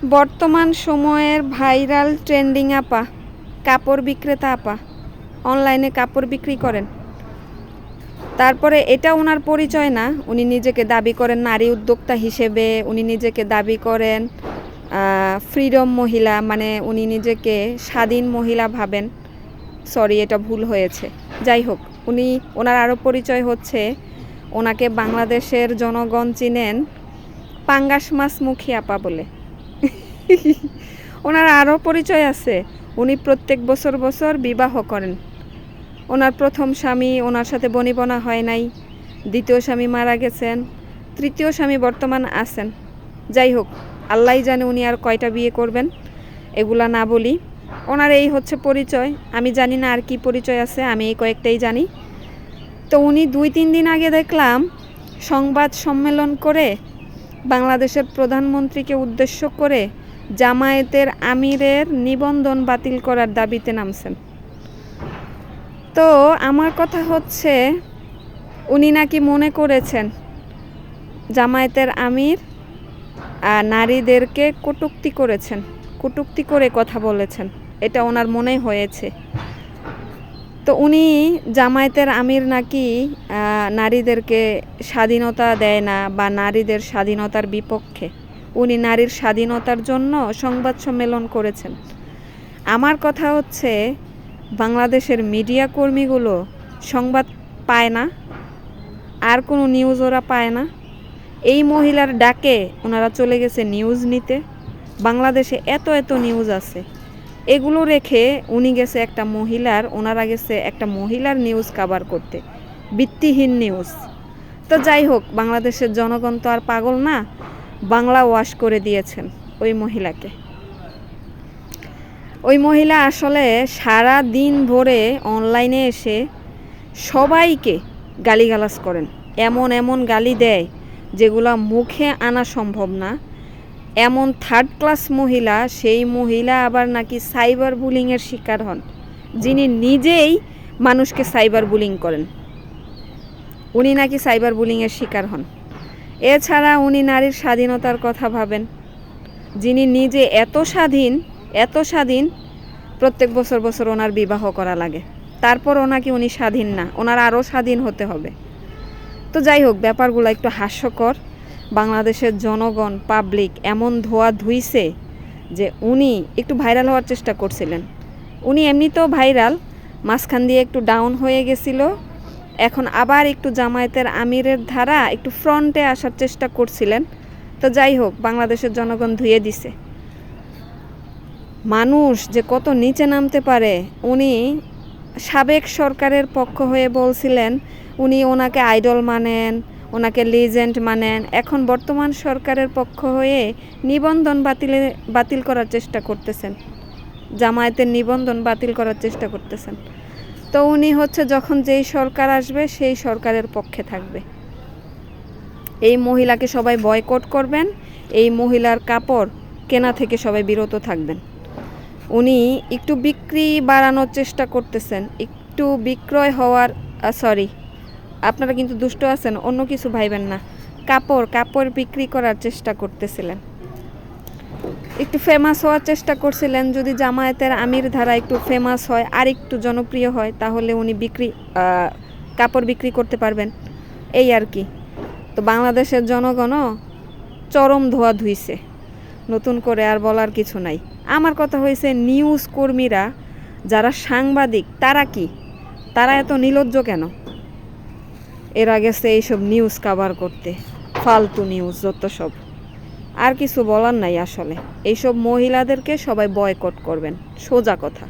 বর্তমান সময়ের viral trending আপা, কাপড় বিক্রেতা আপা, অনলাইনে কাপড় বিক্রি করেন। তারপরে এটা ওনার পরিচয় না, উনি নিজেকে দাবি করেন নারী উদ্যোক্তা হিসেবে, উনি নিজেকে দাবি করেন ফ্রিডম মহিলা, মানে উনি নিজেকে স্বাধীন মহিলা ভাবেন। সরি, এটা ভুল হয়েছে। যাই হোক, ওনার আরও পরিচয় হচ্ছে, ওনাকে বাংলাদেশের জনগণ চিনেন পাঙ্গাস মাছ মুখী আপা বলে। ওনার আরও পরিচয় আছে, উনি প্রত্যেক বছর বিবাহ করেন। ওনার প্রথম স্বামী, ওনার সাথে বনিবনা হয় নাই, দ্বিতীয় স্বামী মারা গেছেন, তৃতীয় স্বামী বর্তমান আছেন। যাই হোক, আল্লাহই জানে উনি আর কয়টা বিয়ে করবেন, এগুলা না বলি। ওনার এই হচ্ছে পরিচয়, আমি জানি না আর কি পরিচয় আছে, আমি এই কয়েকটাই জানি। তো উনি 2-3 দিন আগে দেখলাম সংবাদ সম্মেলন করে বাংলাদেশের প্রধানমন্ত্রীকে উদ্দেশ্য করে জামায়াতের আমিরের নিবন্ধন বাতিল করার দাবিতে নামছেন। তো আমার কথা হচ্ছে, উনি নাকি মনে করেছেন জামায়াতের আমির নারীদেরকে কটূক্তি করেছেন, কটূক্তি করে কথা বলেছেন, এটা ওনার মনে হয়েছে। তো উনি জামায়াতের আমির নাকি নারীদেরকে স্বাধীনতা দেয় না বা নারীদের স্বাধীনতার বিপক্ষে, উনি নারীর স্বাধীনতার জন্য সংবাদ সম্মেলন করেছেন। আমার কথা হচ্ছে, বাংলাদেশের মিডিয়া কর্মীগুলো সংবাদ পায় না, আর কোনো নিউজ ওরা পায় না। এই মহিলার ডাকে ওনারা চলে গেছে নিউজ নিতে। বাংলাদেশে এত নিউজ আছে, এগুলো রেখে উনি গেছে ওনারা গেছে একটা মহিলার নিউজ কাভার করতে, ভিত্তিহীন নিউজ। তো যাই হোক, বাংলাদেশের জনগণ তো আর পাগল না, বাংলা ওয়াশ করে দিয়েছেন ওই মহিলাকে। ওই মহিলা আসলে সারা দিন ভরে অনলাইনে এসে সবাইকে গালিগালাজ করেন, এমন গালি দেয় যেগুলো মুখে আনা সম্ভব না। এমন থার্ড ক্লাস মহিলা, সেই মহিলা আবার নাকি সাইবার বুলিংয়ের শিকার হন, যিনি নিজেই মানুষকে সাইবার বুলিং করেন, উনি নাকি সাইবার বুলিংয়ের শিকার হন। এছাড়া উনি নারীর স্বাধীনতার কথা ভাবেন, যিনি নিজে এত স্বাধীন, প্রত্যেক বছর ওনার বিবাহ করা লাগে, তারপর ওনাকে উনি স্বাধীন না, ওনার আরও স্বাধীন হতে হবে। তো যাই হোক, ব্যাপারগুলো একটু হাস্যকর। বাংলাদেশের জনগণ, পাবলিক এমন ধোয়া ধুইছে যে উনি একটু ভাইরাল হওয়ার চেষ্টা করছিলেন। উনি এমনিতেও ভাইরাল, মাঝখান দিয়ে একটু ডাউন হয়ে গেছিল, এখন আবার একটু জামায়াতের আমিরের ধারা একটু ফ্রন্টে আসার চেষ্টা করছিলেন। তো যাই হোক, বাংলাদেশের জনগণ ধুয়ে দিছে। মানুষ যে কত নিচে নামতে পারে, উনি সাবেক সরকারের পক্ষ হয়ে বলছিলেন উনি ওনাকে আইডল মানেন, ওনাকে লিজেন্ড মানেন। এখন বর্তমান সরকারের পক্ষ হয়ে নিবন্ধন বাতিল করার চেষ্টা করতেছেন, জামায়াতের নিবন্ধন বাতিল করার চেষ্টা করতেছেন। তো উনি হচ্ছে যখন যেই সরকার আসবে সেই সরকারের পক্ষে থাকবে। এই মহিলাকে সবাই বয়কট করবেন, এই মহিলার কাপড় কেনা থেকে সবাই বিরত থাকবেন। উনি একটু বিক্রি বাড়ানোর চেষ্টা করতেছেন, একটু বিক্রয় হওয়ার আপনারা কিন্তু দুষ্ট আছেন, অন্য কিছু ভাইবেন না। কাপড় বিক্রি করার চেষ্টা করতেছিলেন, একটু ফেমাস হওয়ার চেষ্টা করছিলেন। যদি জামায়াতের আমির ধারা একটু ফেমাস হয়, আর একটু জনপ্রিয় হয়, তাহলে উনি কাপড় বিক্রি করতে পারবেন, এই আর কি। তো বাংলাদেশের জনগণও চরম ধোয়া ধুইছে, নতুন করে আর বলার কিছু নাই। আমার কথা হয়েছে, নিউজ কর্মীরা যারা সাংবাদিক, তারা এত নির্লজ্জ কেন? এরা গেছে এইসব নিউজ কাভার করতে, ফালতু নিউজ যত সব। আর কিছু বলার নাই আসলে, এইসব মহিলাদেরকে সবাই বয়কট করবেন, সোজা কথা।